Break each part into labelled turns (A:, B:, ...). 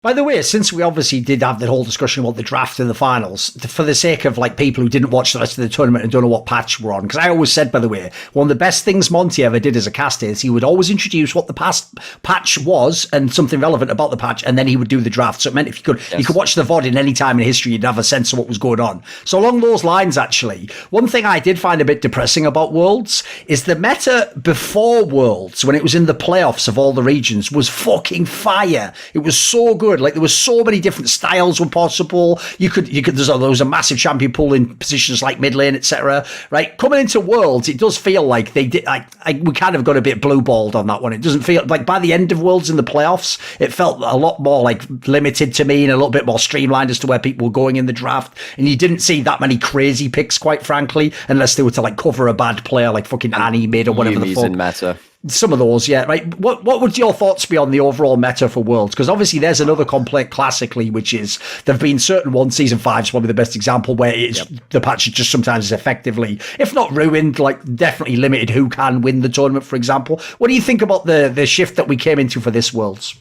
A: By the way, since we obviously did have the whole discussion about the draft and the finals, for the sake of like people who didn't watch the rest of the tournament and don't know what patch we're on, because I always said, by the way, one of the best things Monty ever did as a caster is he would always introduce what the past patch was and something relevant about the patch, and then he would do the draft. So it meant if you could watch the VOD in any time in history, you'd have a sense of what was going on. So along those lines, actually, one thing I did find a bit depressing about Worlds is the meta before Worlds, when it was in the playoffs of all the regions, was fucking fire. It was so good. Like there were so many different styles were possible. You could. There was a massive champion pool in positions like mid lane, etc. Right, coming into Worlds, it does feel like they did. We kind of got a bit blue balled on that one. It doesn't feel like by the end of Worlds in the playoffs, it felt a lot more like limited to me and a little bit more streamlined as to where people were going in the draft. And you didn't see that many crazy picks, quite frankly, unless they were to like cover a bad player like fucking Annie mid or whatever the fuck.
B: In meta.
A: Some of those, yeah, right. What would your thoughts be on the overall meta for Worlds? Because obviously there's another complaint classically, which is there have been certain ones, Season 5 is probably the best example, where it's the patch is just sometimes is effectively, if not ruined, like definitely limited who can win the tournament, for example. What do you think about the shift that we came into for this Worlds?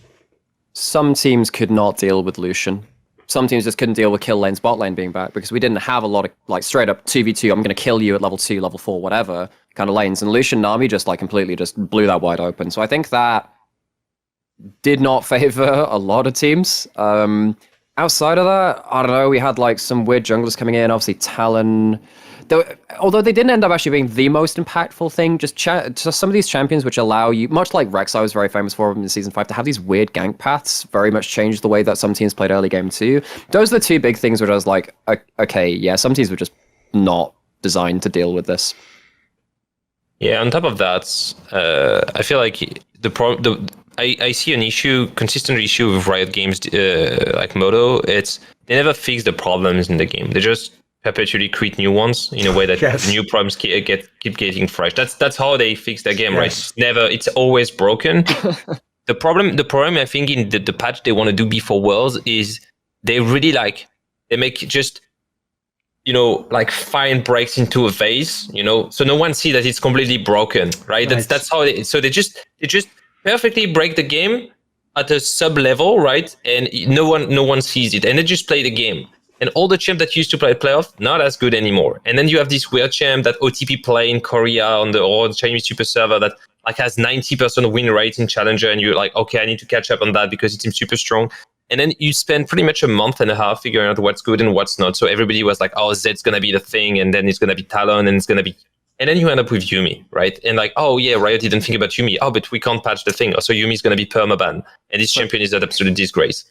B: Some teams could not deal with Lucian. Some teams just couldn't deal with kill lanes, bot lane being back, because we didn't have a lot of like straight up 2v2, I'm going to kill you at level 2, level 4, whatever kind of lanes. And Lucian Nami just like completely just blew that wide open. So I think that did not favor a lot of teams. Outside of that, I don't know, we had like some weird junglers coming in, obviously Talon. Although they didn't end up actually being the most impactful thing, just some of these champions which allow you, much like Rek'Sai was very famous for in Season 5, to have these weird gank paths very much changed the way that some teams played early game too. Those are the two big things which I was like, okay, yeah, some teams were just not designed to deal with this.
C: Yeah, on top of that, I feel like I see an issue, consistent issue with Riot Games like Moto. It's they never fix the problems in the game. They just perpetually create new ones in a way that new problems keep getting fresh. That's how they fix their game, right? It's always broken. The problem I think in the patch they want to do before Worlds is they really they make just like fine breaks into a vase, so no one sees that it's completely broken, right? That's how they just perfectly break the game at a sub level, right? And no one sees it, and they just play the game. And all the champ that used to play playoff, not as good anymore. And then you have this weird champ that OTP play in Korea on the Chinese super server that like has 90% win rate in Challenger, and you're like, okay, I need to catch up on that because it seems super strong. And then you spend pretty much a month and a half figuring out what's good and what's not. So everybody was like, oh, Zed's gonna be the thing, and then it's gonna be Talon, and it's gonna be, and then you end up with Yuumi, right? And like, oh yeah, Riot didn't think about Yuumi. Oh, but we can't patch the thing. Oh, so Yumi's gonna be permaban, and this champion is an absolute disgrace.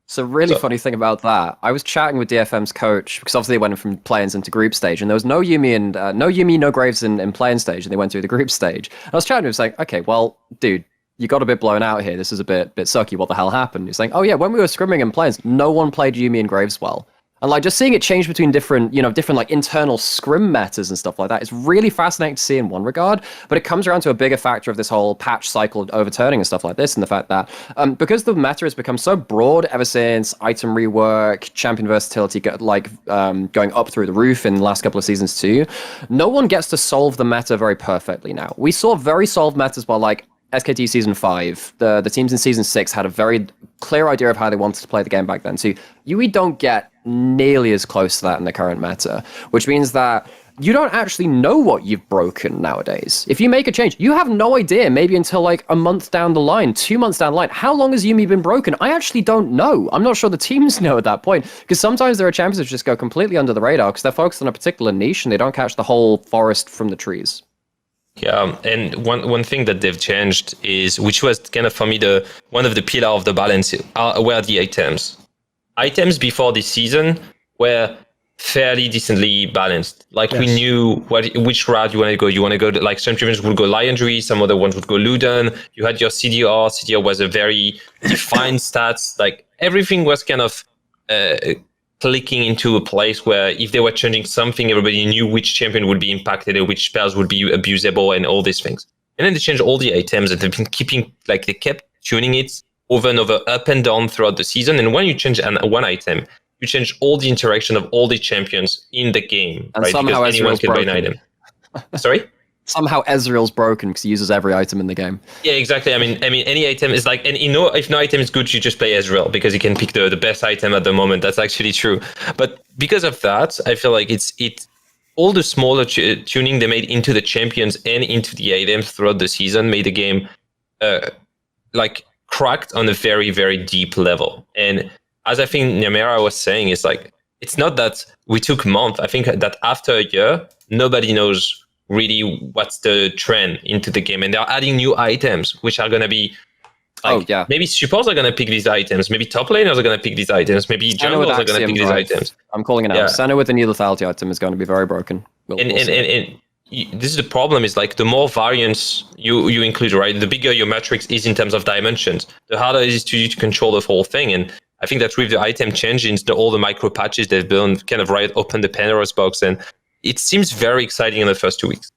B: So funny thing about that, I was chatting with DFM's coach, because obviously they went from play-ins into group stage, and there was no Yuumi, no Graves in play-in stage, and they went through the group stage. And I was chatting to him, saying, okay, well, dude, you got a bit blown out here. This is a bit sucky. What the hell happened? He's saying, oh yeah, when we were scrimming in play-ins, no one played Yuumi and Graves well. And like just seeing it change between different like internal scrim metas and stuff like that, it's really fascinating to see in one regard. But it comes around to a bigger factor of this whole patch cycle overturning and stuff like this, and the fact that because the meta has become so broad ever since item rework, champion versatility going up through the roof in the last couple of seasons too, no one gets to solve the meta very perfectly now. We saw very solved metas by like SKT Season 5, the teams in Season 6 had a very clear idea of how they wanted to play the game back then. So you don't get nearly as close to that in the current meta, which means that you don't actually know what you've broken nowadays. If you make a change, you have no idea, maybe until like a month down the line, 2 months down the line. How long has Yuumi been broken? I actually don't know. I'm not sure the teams know at that point, because sometimes there are champions that just go completely under the radar because they're focused on a particular niche and they don't catch the whole forest from the trees.
C: Yeah, and one thing that they've changed is, which was kind of for me one of the pillar of the balance, were the items. Items before this season were fairly decently balanced. Like we knew which route you want to go. You want to go like some champions would go Liandry, some other ones would go Luden. You had your CDR. CDR was a very defined stats. Like everything was kind of clicking into a place where if they were changing something, everybody knew which champion would be impacted and which spells would be abusable and all these things. And then they changed all the items, and they've been keeping, like they kept tuning it over and over, up and down throughout the season. And when you change one item, you change all the interaction of all the champions in the game,
B: and
C: right?
B: Somehow
C: because anyone can buy an item. Sorry?
B: Somehow Ezreal's broken because he uses every item in the game.
C: Yeah, exactly. I mean, any item is like, and if no item is good, you just play Ezreal because you can pick the best item at the moment. That's actually true. But because of that, I feel like it's all the smaller tuning they made into the champions and into the items throughout the season made the game like cracked on a very, very deep level. And as I think Nyamera was saying, it's like, it's not that we took a month. I think that after a year, nobody knows really what's the trend into the game, and they're adding new items which are going to be like, maybe supports are going to pick these items, maybe top laners are going to pick these items, maybe junglers are going to pick these items.
B: I'm calling it out. Senna with the new lethality item is going to be very broken.
C: And this is the problem, is like the more variance you include, right, the bigger your matrix is in terms of dimensions, the harder it is to you to control the whole thing. And I think that with the item changes, all the micro patches they've done, kind of Riot opened the Pandora's box, and it seems very exciting in the first 2 weeks.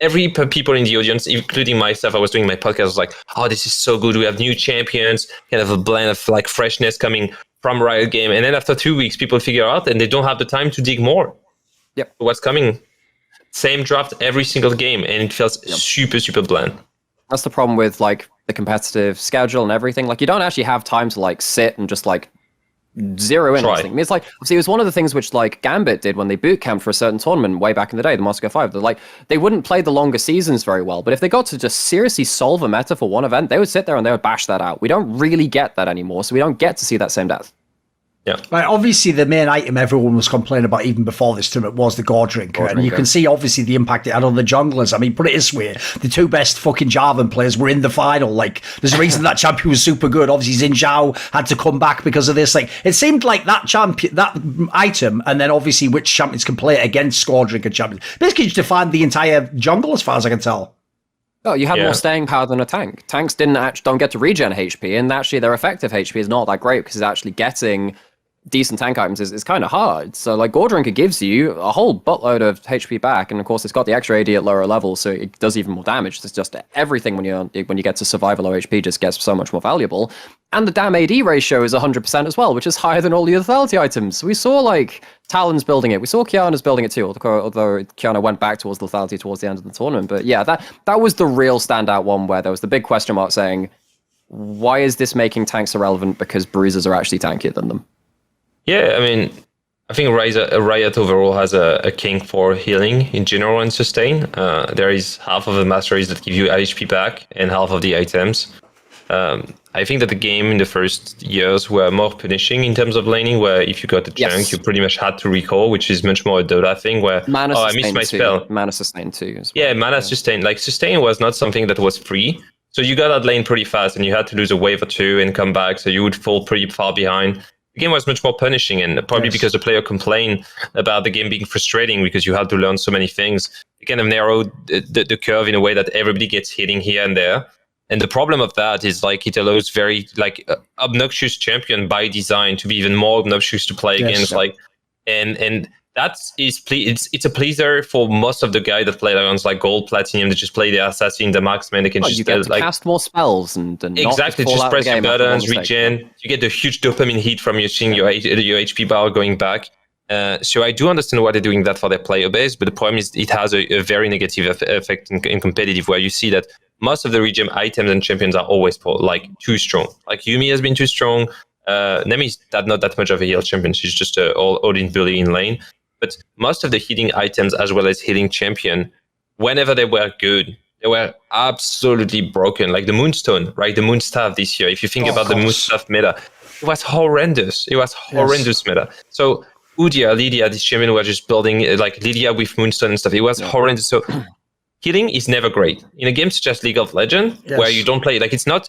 C: Every people in the audience, including myself, I was doing my podcast, I was like, oh, this is so good. We have new champions, kind of a blend of like freshness coming from Riot game. And then after 2 weeks, people figure out and they don't have the time to dig more.
B: Yep.
C: What's coming? Same draft every single game, and it feels super, super bland.
B: That's the problem with like the competitive schedule and everything. Like you don't actually have time to like sit and just like zero in. I mean, it's like, see, it was one of the things which like Gambit did when they boot camped for a certain tournament way back in the day, the Moscow 5. They're like, they wouldn't play the longer seasons very well, but if they got to just seriously solve a meta for one event, they would sit there and they would bash that out. We don't really get that anymore, so we don't get to see that same depth.
C: Yeah.
A: Like, obviously, the main item everyone was complaining about even before this tournament was the Goredrinker. And you can see, obviously, the impact it had on the junglers. I mean, put it this way, the two best fucking Jarvan players were in the final. Like, there's a reason that champion was super good. Obviously, Xin Zhao had to come back because of this. Like, it seemed like that champion, that item, and then obviously which champions can play it against Goredrinker champions. Basically, just defined the entire jungle, as far as I can tell.
B: Oh, you had more staying power than a tank. Tanks don't get to regen HP, and actually their effective HP is not that great because it's actually getting decent tank items is kind of hard. So like Goredrinker gives you a whole buttload of HP back, and of course it's got the extra AD at lower levels, so it does even more damage. It's just everything when you get to survive a low HP just gets so much more valuable. And the damn AD ratio is 100% as well, which is higher than all the lethality items. We saw like Talon's building it. We saw Kiana's building it too, although Kiana went back towards lethality towards the end of the tournament. But yeah, that was the real standout one where there was the big question mark saying, why is this making tanks irrelevant because bruisers are actually tankier than them?
C: Yeah, I mean, I think Riot overall has a kink for healing in general and sustain. There is half of the masteries that give you HP back and half of the items. I think that the game in the first years were more punishing in terms of laning, where if you got a chunk, you pretty much had to recall, which is much more a Dota thing, where, I missed my spell.
B: Mana sustain too. As well.
C: Yeah, mana sustain. Like, sustain was not something that was free. So you got out lane pretty fast, and you had to lose a wave or two and come back, so you would fall pretty far behind. The game was much more punishing, and probably because the player complained about the game being frustrating because you had to learn so many things. It kind of narrowed the curve in a way that everybody gets hitting here and there. And the problem of that is like it allows very like obnoxious champion by design to be even more obnoxious to play against. Like, and that is it's a pleaser for most of the guys that play against like gold, platinum. They just play the assassin, the marksman. They can just
B: you get to like cast more spells and
C: exactly
B: not
C: just press your buttons,
B: mistake.
C: regen. You get the huge dopamine hit from using your HP bar going back. So I do understand why they're doing that for their player base, but the problem is it has a very negative effect in competitive, where you see that most of the regen items and champions are always like too strong. Like Yuumi has been too strong. Nemi's not that much of a heal champion. She's just all-in bully in lane. But most of the healing items, as well as healing champion, whenever they were good, they were absolutely broken. Like the Moonstone, right? The Moonstaff this year. If you think about the Moonstaff meta, it was horrendous. It was horrendous meta. So Udyr, Lydia, this champion were just building like Lydia with Moonstone and stuff. It was horrendous. So healing is never great in a game such as League of Legends, where you don't play like it's not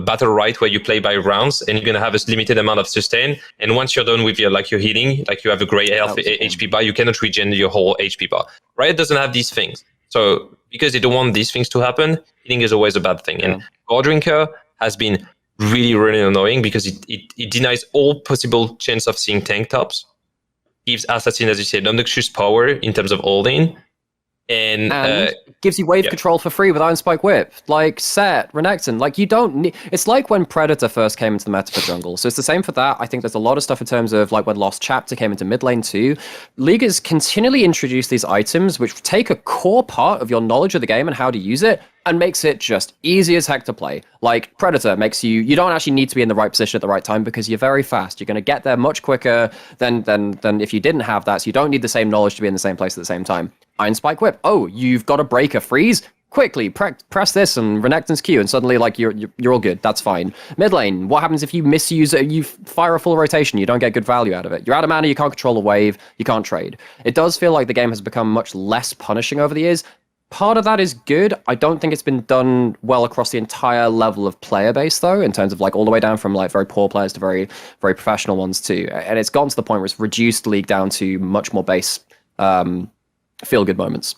C: battle right where you play by rounds and you're gonna have a limited amount of sustain. And once you're done with your healing, like you have a great health HP bar, you cannot regen your whole HP bar. Riot doesn't have these things, so because they don't want these things to happen, healing is always a bad thing. And Goredrinker has been really annoying because it denies all possible chance of seeing tank tops, gives assassin, as you said, obnoxious power in terms of holding. And
B: gives you wave control for free with Iron Spike Whip. Like, Set, Renekton. Like, you don't need... It's like when Predator first came into the meta for jungle. So it's the same for that. I think there's a lot of stuff in terms of, like, when Lost Chapter came into mid lane too. League has continually introduced these items which take a core part of your knowledge of the game and how to use it and makes it just easy as heck to play. Like, Predator makes you don't actually need to be in the right position at the right time because you're very fast. You're going to get there much quicker than if you didn't have that. So you don't need the same knowledge to be in the same place at the same time. Iron Spike Whip. Oh, you've got to break a freeze? Quickly, press this and Renekton's Q, and suddenly, like, you're all good. That's fine. Mid lane, what happens if you misuse it? You fire a full rotation, you don't get good value out of it. You're out of mana, you can't control a wave, you can't trade. It does feel like the game has become much less punishing over the years. Part of that is good. I don't think it's been done well across the entire level of player base, though, in terms of, like, all the way down from, like, very poor players to very, very professional ones, too. And it's gotten to the point where it's reduced the league down to much more base feel-good moments.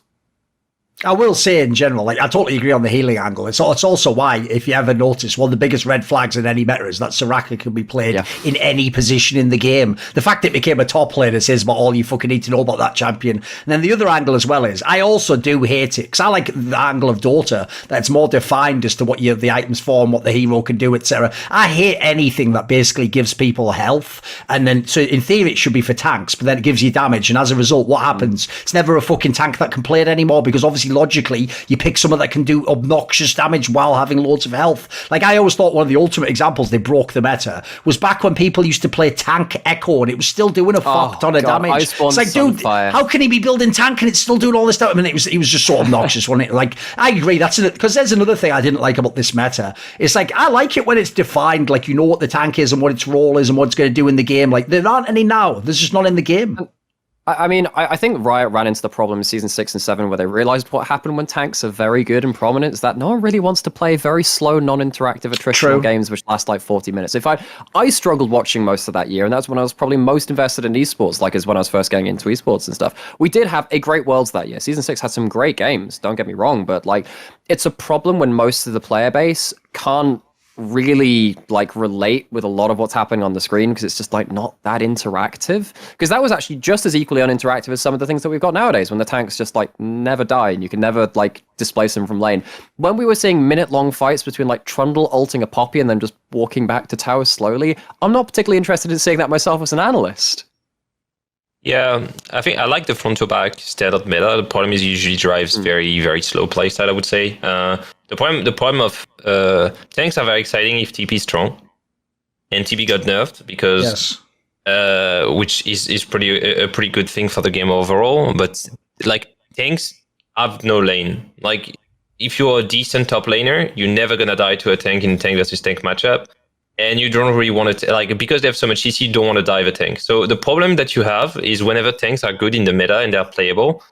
A: I will say in general, like, I totally agree on the healing angle. It's also why, if you ever notice, one of the biggest red flags in any meta is that Soraka can be played in any position in the game. The fact it became a top laner says about all you fucking need to know about that champion. And then the other angle as well is, I also do hate it, because I like the angle of Dota, that it's more defined as to what the items for and what the hero can do, etc. I hate anything that basically gives people health, and then, so in theory it should be for tanks, but then it gives you damage, and as a result, what happens? It's never a fucking tank that can play it anymore, because obviously logically you pick someone that can do obnoxious damage while having loads of health. Like, I always thought one of the ultimate examples they broke the meta was back when people used to play tank Echo and it was still doing a fuck ton of damage. It's like, dude, how can he be building tank and it's still doing all this stuff? I mean, he was just so obnoxious, wasn't it? Like, I agree, that's it, because there's another thing I didn't like about this meta. It's like, I like it when it's defined, like, you know what the tank is and what its role is and what it's going to do in the game. Like, there aren't any now. There's just not in the game.
B: I mean, I think Riot ran into the problem in Season 6 and 7 where they realized what happened when tanks are very good and prominent is that no one really wants to play very slow, non-interactive attritional games which last like 40 minutes. I struggled watching most of that year, and that's when I was probably most invested in esports, like, as when I was first getting into esports and stuff. We did have a great Worlds that year. Season 6 had some great games, don't get me wrong, but, like, it's a problem when most of the player base can't really, like, relate with a lot of what's happening on the screen because it's just, like, not that interactive, because that was actually just as equally uninteractive as some of the things that we've got nowadays when the tanks just, like, never die and you can never, like, displace them from lane. When we were seeing minute-long fights between, like, Trundle ulting a Poppy and then just walking back to towers slowly, I'm not particularly interested in seeing that myself as an analyst.
C: Yeah, I think I like the front to back standard meta. The problem is it usually drives very, very slow playstyle, I would say. The problem of tanks are very exciting if TP is strong, and TP got nerfed because which is a pretty good thing for the game overall. But, like, tanks have no lane. Like, if you're a decent top laner, you're never gonna die to a tank in tank versus tank matchup. And you don't really want to, like, because they have so much CC, you don't want to dive a tank. So the problem that you have is whenever tanks are good in the meta and they're playable,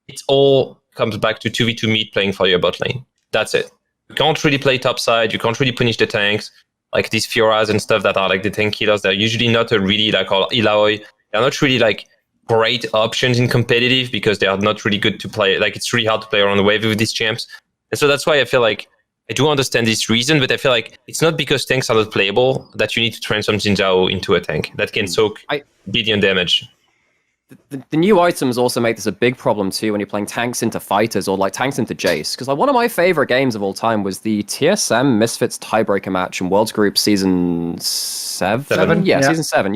C: it all comes back to 2v2 mid playing for your bot lane. That's it. You can't really play top side. You can't really punish the tanks. Like these Fioras and stuff that are like the tank killers, they're usually not a really, like, or Ilaoi. They're not really, like, great options in competitive because they are not really good to play. Like, it's really hard to play around the wave with these champs. And so that's why I feel like I do understand this reason, but I feel like it's not because tanks are not playable that you need to transform Xin Zhao into a tank that can soak billion damage.
B: The new items also make this a big problem too when you're playing tanks into fighters or, like, tanks into Jace. Because, like, one of my favorite games of all time was the TSM Misfits tiebreaker match in Worlds Group Season 7? Yeah, Season 7,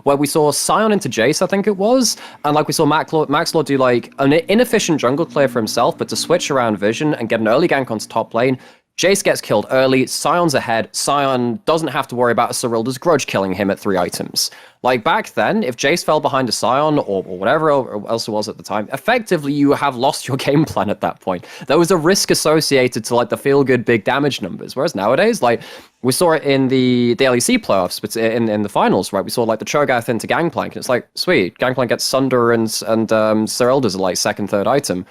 B: where we saw Sion into Jace, I think it was, and, like, we saw Maxlord do, like, an inefficient jungle player for himself, but to switch around vision and get an early gank onto top lane. Jace gets killed early, Sion's ahead, Sion doesn't have to worry about a Cyrilda's grudge killing him at 3 items. Like, back then, if Jace fell behind a Sion or whatever else it was at the time, effectively you have lost your game plan at that point. There was a risk associated to, like, the feel-good big damage numbers, whereas nowadays, like, we saw it in the LEC playoffs, but in the finals, right? We saw, like, the Cho'Gath into Gangplank, and it's like, sweet, Gangplank gets Sunder and Cyrilda's, like, second, third item.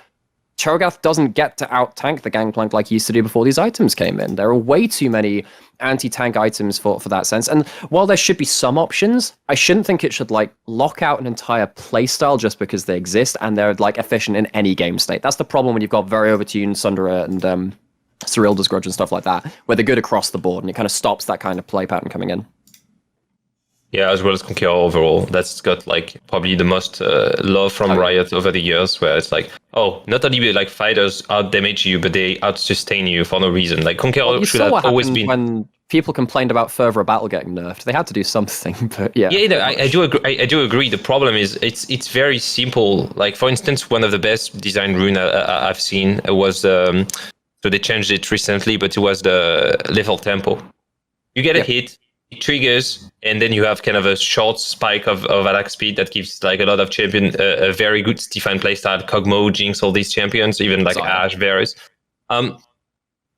B: Cho'Gath doesn't get to out-tank the Gangplank like he used to do before these items came in. There are way too many anti-tank items for that sense. And while there should be some options, I shouldn't think it should, like, lock out an entire playstyle just because they exist and they're, like, efficient in any game state. That's the problem when you've got very overtuned Sundera and Cyrilda's Grudge and stuff like that, where they're good across the board and it kind of stops that kind of play pattern coming in.
C: Yeah, as well as Conqueror overall. That's got like probably the most love from Riot over the years, where it's like, oh, not only like fighters out damage you, but they out sustain you for no reason. Like Conqueror should have always been.
B: When people complained about Fervor Battle getting nerfed, they had to do something. But yeah,
C: I do agree. I do agree. The problem is it's very simple. Like for instance, one of the best design rune I've seen was so they changed it recently, but it was the lethal tempo. You get a hit. It triggers, and then you have kind of a short spike of attack speed that gives like a lot of champion a very good defined playstyle. Kog'Maw, Jinx, all these champions, even like Ashe, Varus.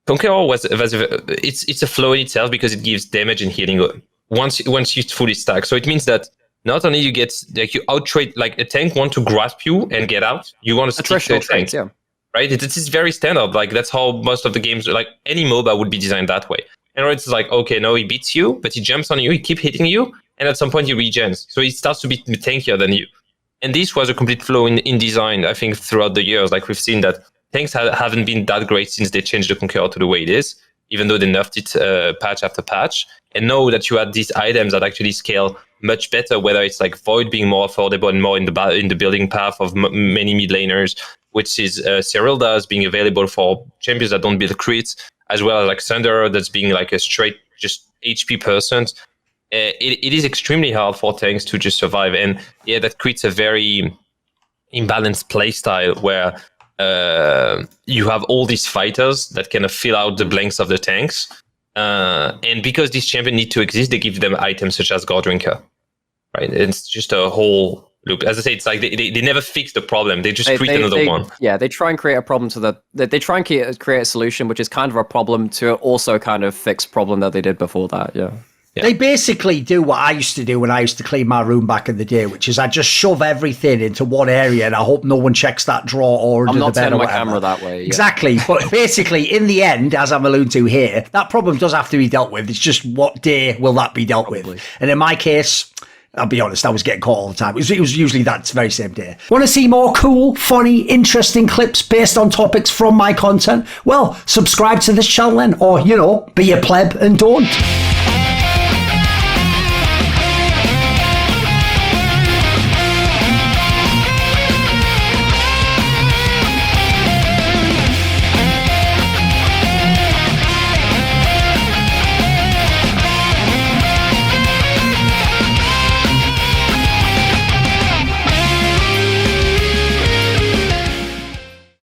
C: Conqueror it's a flow in itself because it gives damage and healing once you fully stack. So it means that not only you get like you outtrade, like a tank want to grasp you and get out, you want to stick to a tank, right? It's very standard. Like that's how most of the games, like any MOBA would be designed that way. And it's like, okay, no, he beats you, but he jumps on you, he keeps hitting you, and at some point he regens. So he starts to be tankier than you. And this was a complete flow in design, I think, throughout the years. Like we've seen that tanks haven't been that great since they changed the Conqueror to the way it is, even though they nerfed it patch after patch. And now that you had these items that actually scale much better, whether it's like Void being more affordable and more in the building path of many mid laners, which is Cyrilda's being available for champions that don't build crits, as well as like Thunder that's being like a straight just HP percent. It is extremely hard for tanks to just survive, and yeah, that creates a very imbalanced playstyle where you have all these fighters that kind of fill out the blanks of the tanks, and because these champions need to exist, they give them items such as Goredrinker, right? It's just a whole loop. As I say, it's like they never fix the problem. They just create another one.
B: Yeah, they try and create a problem they try and create a solution, which is kind of a problem to also kind of fix problem that they did before that. Yeah.
A: They basically do what I used to do when I used to clean my room back in the day, which is I just shove everything into one area and I hope no one checks that drawer or under the bed or whatever. I'm not turning my camera
B: that way. Yeah.
A: Exactly. But basically, in the end, as I'm alluding to here, that problem does have to be dealt with. It's just what day will that be dealt with? And in my case, I'll be honest, I was getting caught all the time. It was usually that very same day. Want to see more cool, funny, interesting clips based on topics from my content? Well, subscribe to this channel then, or, be a pleb and don't.